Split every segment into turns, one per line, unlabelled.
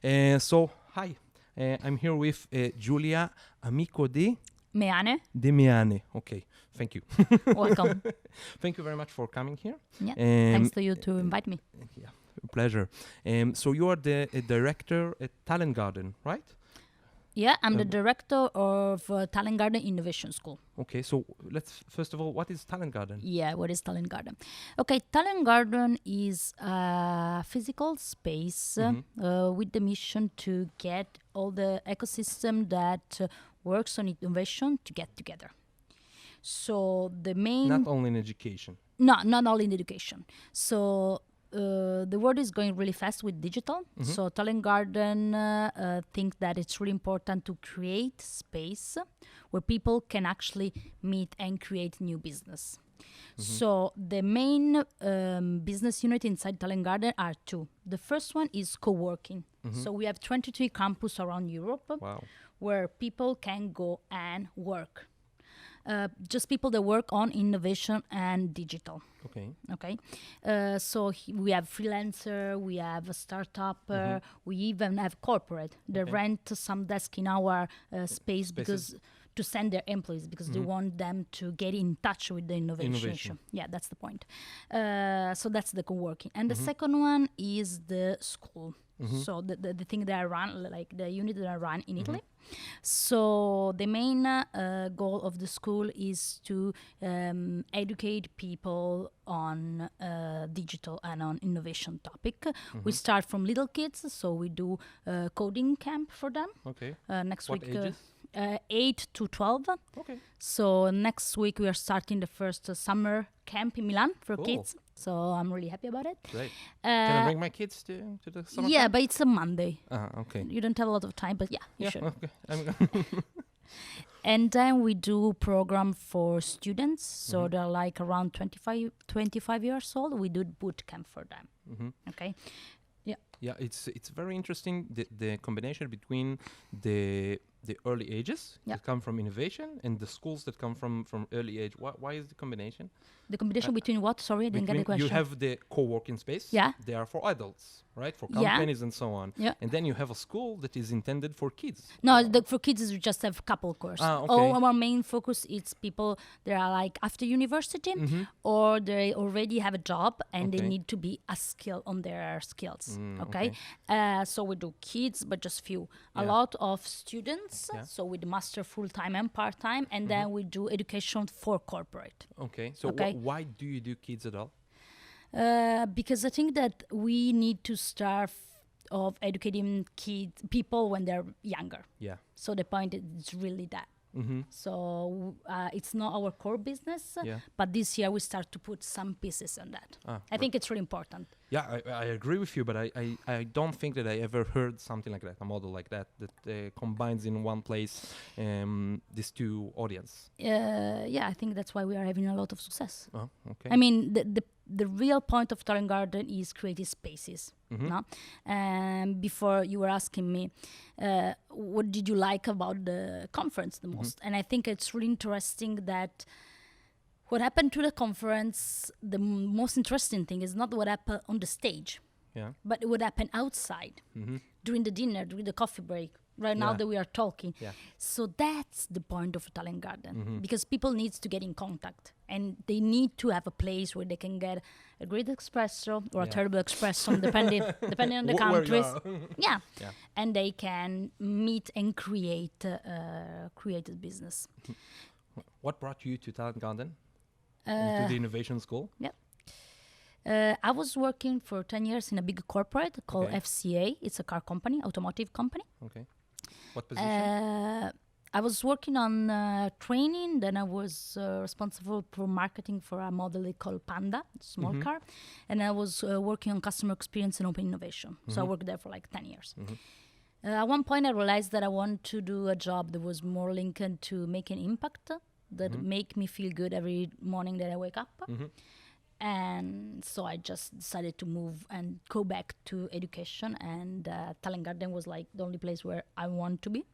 So, hi. I'm here with Giulia Amico di
Meane.
Meane. Okay, thank you.
Welcome.
Thank you very much for coming here.
Yeah, thanks to you to invite me.
Yeah, a pleasure. So you are the director at Talent Garden, right?
Yeah, I'm the director of Talent Garden Innovation School.
Okay, so let's first of all, what is Talent Garden?
Yeah, what is Talent Garden? Okay, Talent Garden is a physical space with the mission to get all the ecosystem that works on innovation to get together. So the main...
Not only in education.
No, not only in education. So the world is going really fast with digital. So Talent Garden think that it's really important to create space where people can actually meet and create new business. So the main business unit inside Talent Garden are two. The first one is co-working. So we have 23 campuses around Europe where people can go and work. Just people that work on innovation and digital. Okay. So we have freelancer, we have a startup, we even have corporate. They rent some desk in our space because to send their employees because they want them to get in touch with the innovation. Yeah, that's the point. So that's the co-working. And the second one is the school. So the thing that I run, like the unit that I run in Italy. So the main goal of the school is to educate people on digital and on innovation topic. We start from little kids, so we do coding camp for them. Next
What
week,
ages?
8 to 12.
Okay.
So next week we are starting the first summer camp in Milan for
Cool.
kids. So I'm really happy about it.
Great. Can I bring my kids to the summer
Yeah,
camp?
but it's a Monday.
Okay.
You don't have a lot of time, but yeah, you should.
Okay.
And then we do program for students. So they're like around 25 years old. We do boot camp for them. Okay.
Yeah, it's very interesting the combination between the early ages that come from innovation and the schools that come from early age. Why is the combination?
The combination between what? Sorry, I didn't get the question.
You have the co-working space.
Yeah.
They are for adults, right? For companies and so on.
Yeah.
And then you have a school that is intended for kids.
No, for kids we just have couple courses.
Okay.
All our main focus is people that are like after university or they already have a job and they need to be a skill on their skills. Okay. So we do kids, but just few. A lot of students, so with master full-time and part-time, and then we do education for corporate.
Okay. So why do you do kids at all?
Because I think that we need to start of educating people when they're younger.
Yeah.
So the point is really that. So it's not our core business, but this year we start to put some pieces on that. I think it's really important.
Yeah, I agree with you, but I don't think that I ever heard something like that, a model like that combines in one place these two audience.
Yeah, I think that's why we are having a lot of success.
Oh, okay.
I mean, the real point of Talent Garden is creative spaces. No? Before you were asking me, what did you like about the conference the most? And I think it's really interesting that what happened to the conference, the most interesting thing is not what happened on the stage, but what happened outside, during the dinner, during the coffee break, right now that we are talking. So that's the point of Talent Garden, because people need to get in contact and they need to have a place where they can get a great espresso or a terrible espresso, depending on the countries. And they can meet and create a business.
What brought you to Talent Garden? To the innovation school?
I was working for 10 years in a big corporate called FCA. It's a car company, automotive company.
Okay. What position?
I was working on training. Then I was responsible for marketing for a model called Panda, small car. And I was working on customer experience and open innovation. So I worked there for like 10 years. At one point, I realized that I wanted to do a job that was more linked to make an impact, that make me feel good every morning that I wake up. And so I just decided to move and go back to education, and Talent Garden was like the only place where I want to be.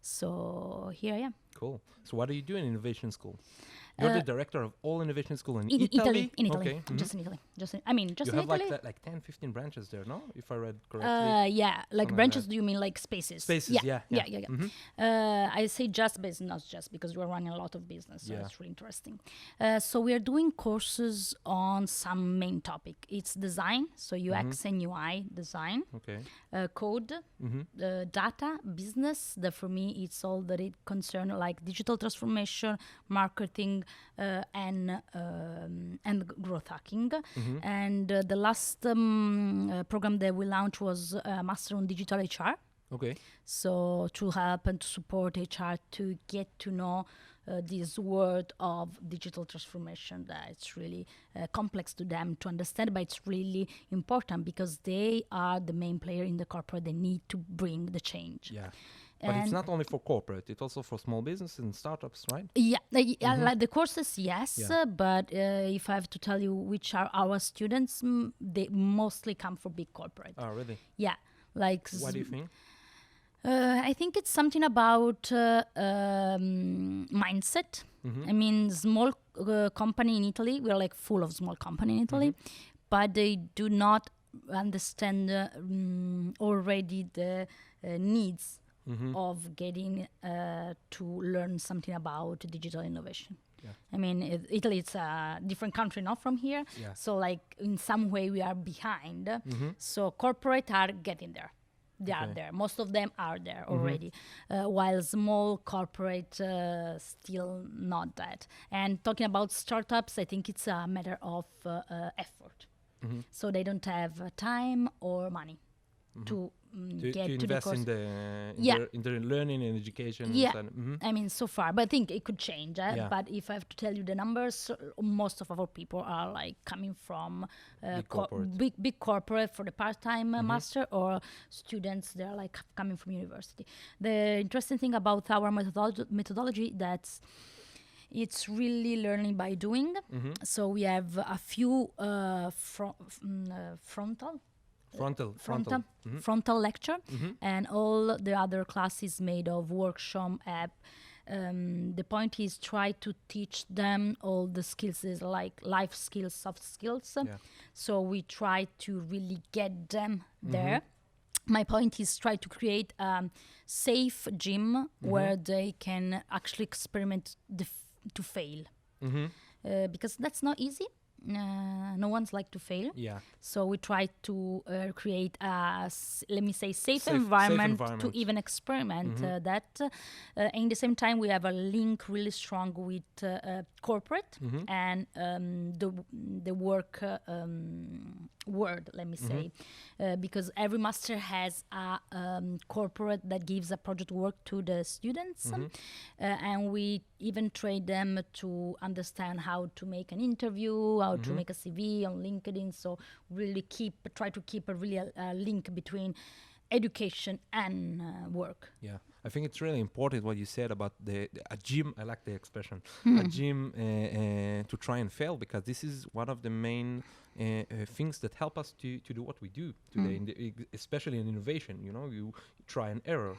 So here I am.
Cool. So what do you do in innovation school? You're the director of all innovation school in Italy?
In Italy.
Okay.
Just in Italy. Just in
You have
Italy.
like 10, 15 branches there, no? If I read correctly.
Yeah, like branches, do you mean like spaces?
Spaces, yeah.
I say just, but it's not just because we're running a lot of business, so it's really interesting. So we are doing courses on some main topic. It's design, so UX and UI design, code, data, business. That for me, it's all that it concerns like digital transformation, marketing, and growth hacking. And the last program that we launched was Master on Digital HR.
Okay.
So to help and to support HR to get to know this world of digital transformation, that it's really complex to them to understand, but it's really important because they are the main player in the corporate. They need to bring the change.
Yeah. But it's not only for corporate, it's also for small business and startups, right?
Yeah, like the courses, yes. But if I have to tell you which are our students, they mostly come from big corporate.
Oh, really?
Yeah. Like.
What do you think?
I think it's something about mindset. I mean, small company in Italy, we're like full of small company in Italy, but they do not understand already the needs of getting to learn something about digital innovation. Yeah. I mean, Italy, it's a different country, not from here. Yeah. So like in some way we are behind. So corporate are getting there. They are there. Most of them are there already, while small corporate still not that. And talking about startups, I think it's a matter of effort. So they don't have time or money to get to
invest
the course.
in their learning and education.
Yeah, I mean, so far, but I think it could change. But if I have to tell you the numbers, most of our people are like coming from big corporate for the part-time master, or students, they're like coming from university. The interesting thing about our methodology that's it's really learning by doing. So we have a few frontal lecture, and all the other classes made of workshop app. The point is try to teach them all the skills, like life skills, soft skills. So we try to really get them there. My point is try to create a safe gym where they can actually experiment to fail, because that's not easy. No one's like to fail. Yeah. So we try to create a, let me say, safe environment to even experiment that. In the same time, we have a link really strong with corporate and the work world, let me say, because every master has a corporate that gives a project work to the students, and we even train them to understand how to make an interview, how to make a CV on LinkedIn. So really try to keep a really link between education and work.
Yeah, I think it's really important what you said about a gym. I like the expression, a gym to try and fail, because this is one of the main things that help us to do what we do today, especially in innovation. You know, you try and error.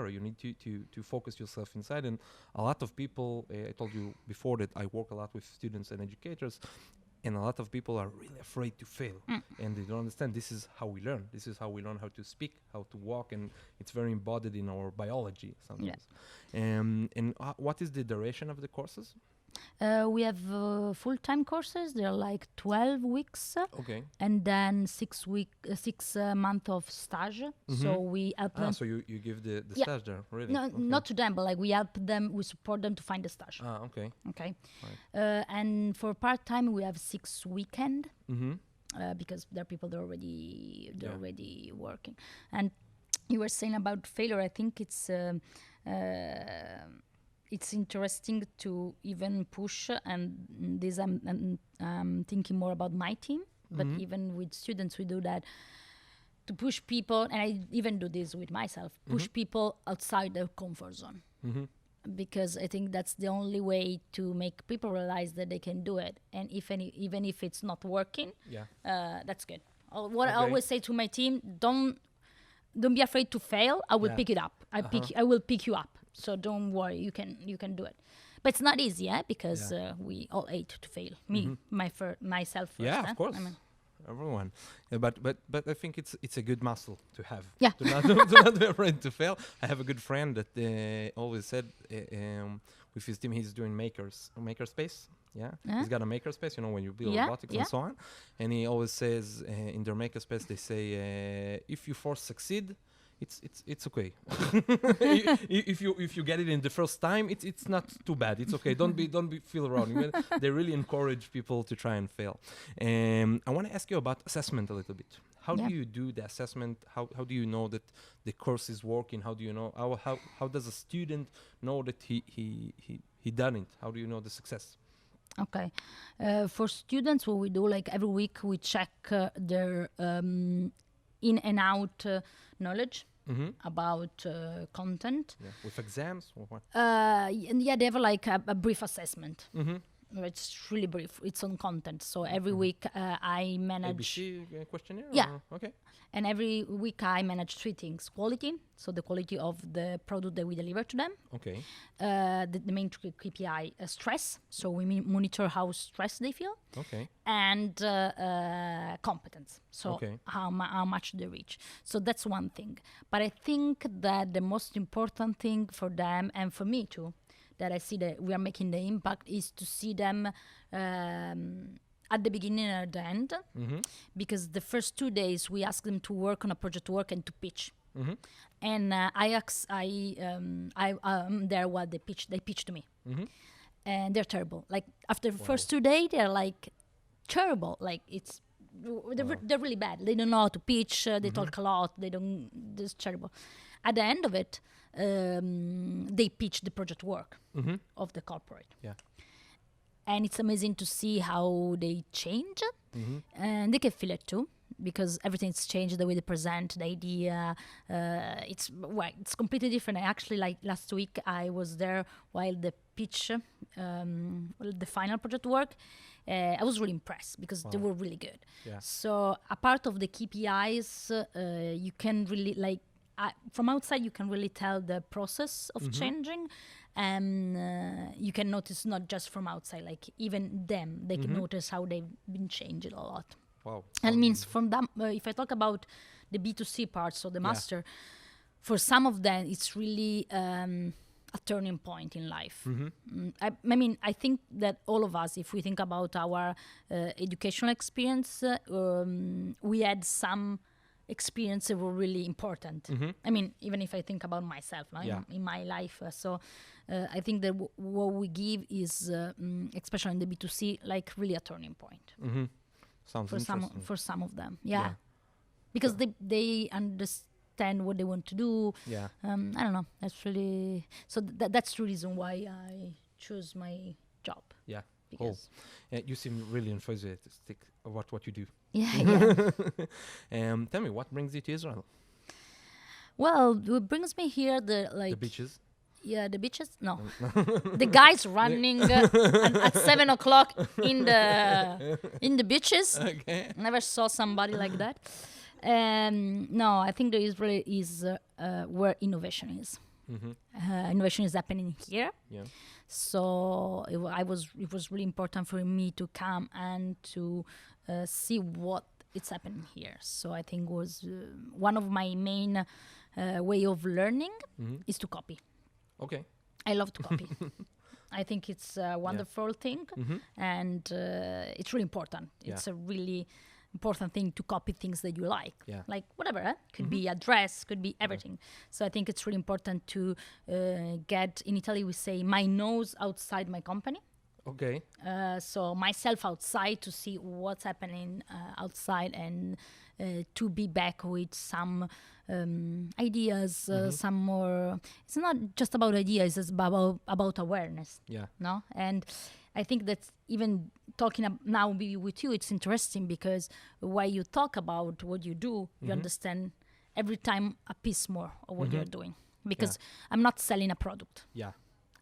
You need to focus yourself inside. And a lot of people, I told you before that I work a lot with students and educators, and a lot of people are really afraid to fail, and they don't understand this is how we learn. This is how we learn how to speak, how to walk, and it's very embodied in our biology sometimes. And what is the duration of the courses?
We have full-time courses. They're like 12 weeks. Okay. And then 6 months of stage. So we help them.
So you give the stage there, really?
No, not to them, but like we help them, we support them to find the stage.
Okay.
Okay. Right. And for part-time, we have 6 weekends because there are people that are already working. And you were saying about failure. I think it's interesting to even push, and this I'm thinking more about my team, but even with students we do that, to push people, and I even do this with myself, push people outside their comfort zone, because I think that's the only way to make people realize that they can do it, and even if it's not working, that's good. I always say to my team, don't be afraid to fail. I will pick it up. I will pick you up. So don't worry, you can do it. But it's not easy, because we all hate to fail. Myself first.
Yeah, of course. Everyone. But I think it's a good muscle to have.
Yeah.
To not be afraid to fail. I have a good friend that always said with his team he's doing makerspace. Yeah. He's got a makerspace, when you build robotics and so on. And he always says in their makerspace they say if you force succeed, it's okay. if you get it in the first time, it's not too bad. It's okay. Don't feel wrong. They really encourage people to try and fail. I want to ask you about assessment a little bit. How do you do the assessment? How do you know that the course is working? How do you know how does a student know that he done it? How do you know the success?
Okay. For students, what we do, like every week, we check their in and out knowledge about content.
Yeah. With exams or what?
They have like a brief assessment. It's really brief. It's on content. So every week I manage...
ABC questionnaire?
Yeah.
Okay.
And every week I manage 3 things. Quality, so the quality of the product that we deliver to them.
Okay.
The main KPI, stress. So we monitor how stressed they feel.
Okay.
And competence. So how much they reach. So that's one thing. But I think that the most important thing for them, and for me too, that I see that we are making the impact, is to see them at the beginning and at the end. Because the first 2 days we ask them to work on a project work and to pitch. And I'm there while they pitch to me. And they're terrible. Like after the first 2 days, they're like terrible. Like they're really bad. They don't know how to pitch. They talk a lot. It's terrible. At the end of it, they pitch the project work of the corporate. Yeah. And it's amazing to see how they change. And they can feel it too, because everything's changed, the way they present, the idea. It's completely different. Actually, like last week, I was there while the pitch, the final project work. I was really impressed because they were really good. Yeah. So a part of the KPIs, you can really from outside, you can really tell the process of changing. And you can notice not just from outside, like even them, they can notice how they've been changed a lot.
Wow.
And means from them, if I talk about the B2C part, so the master, for some of them, it's really a turning point in life. I think that all of us, if we think about our educational experience, we had some experiences that were really important. I mean, even if I think about myself in my life. So I think that what we give is, especially in the B2C, like really a turning point.
Sounds
for
interesting.
For some of them, because they understand what they want to do. I don't know. That's really that's the reason why I choose my job. Yeah. Because
you seem really enthusiastic about what you do.
Yeah.
Tell me, what brings you to Israel?
Well, what brings me here, the
beaches.
Yeah, the beaches. No, the guys running at 7 o'clock in the beaches. Okay. Never saw somebody like that. No, I think there is really where innovation is. Innovation is happening here. Yeah. So it was really important for me to come and to see what it's happening here. So I think was one of my main way of learning is to copy.
Okay.
I love to copy. I think it's a wonderful thing, and it's really important. It's a really important thing to copy things that you like. Like whatever, could be a dress, could be everything. So I think it's really important to get, in Italy we say, my nose outside my company.
Okay.
So myself outside to see what's happening outside, and to be back with some ideas, some more. It's not just about ideas; it's about awareness. Yeah. No, and I think that even talking now with you, it's interesting because while you talk about what you do, you understand every time a piece more of what you're doing. Because I'm not selling a product. Yeah.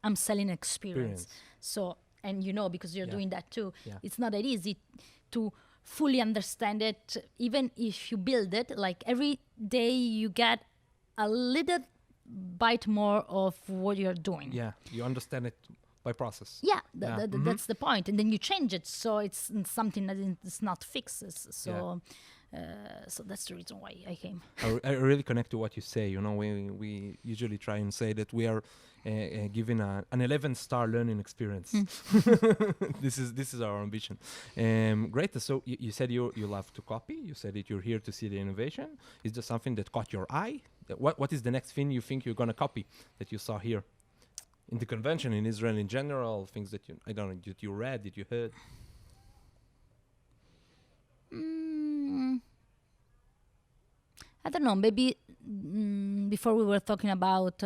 I'm selling experience. So. And because you're doing that too, it's not that easy to fully understand it. Even if you build it, like every day you get a little bite more of what you're doing.
Yeah, you understand it by process.
Yeah, that's the point. And then you change it, so it's something that is not fixed. So that's the reason why I came.
I really connect to what you say. You know, we usually try and say that we are giving an 11-star learning experience. This is our ambition. Great. So you said you love to copy. You said that you're here to see the innovation. Is there something that caught your eye? What is the next thing you think you're going to copy that you saw here in the convention, in Israel in general? Things that that you read, that you heard.
I don't know, maybe before we were talking about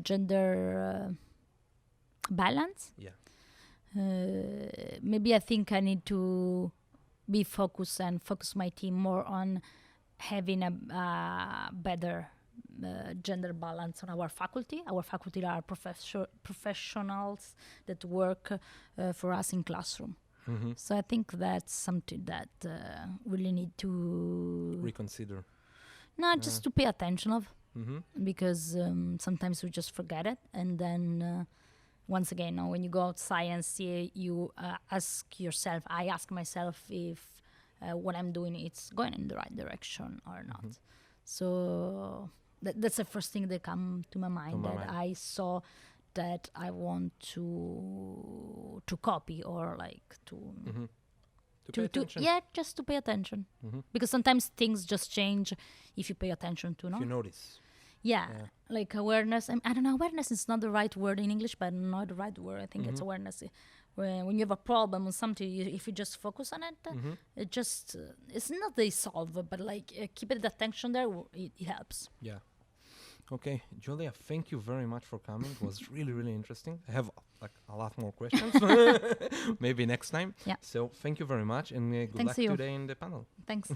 gender balance.
Yeah.
Maybe I think I need to be focused and focus my team more on having a better gender balance on our faculty. Our faculty are professionals that work for us in classroom.
Mm-hmm.
So I think that's something that really need to
reconsider.
No, just to pay attention of,
because
sometimes we just forget it. And then once again, when you go out science, you ask yourself, I ask myself if what I'm doing is going in the right direction or not. So that's the first thing that come to my mind, I saw that I want to copy or like to pay attention. Just to pay attention. Because sometimes things just change if you pay attention to, no?
If you notice.
Yeah, like awareness. I don't know, awareness is not the right word in English, but not the right word. I think it's awareness. When you have a problem or something, if you just focus on it, it just, it's not they solve, but like keep the attention there, it helps.
Yeah. Okay, Giulia, thank you very much for coming. It was really, really interesting. I have like a lot more questions. Maybe next time.
Yeah.
So thank you very much, and good luck today in the panel.
Thanks.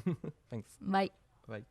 Thanks.
Bye.
Bye.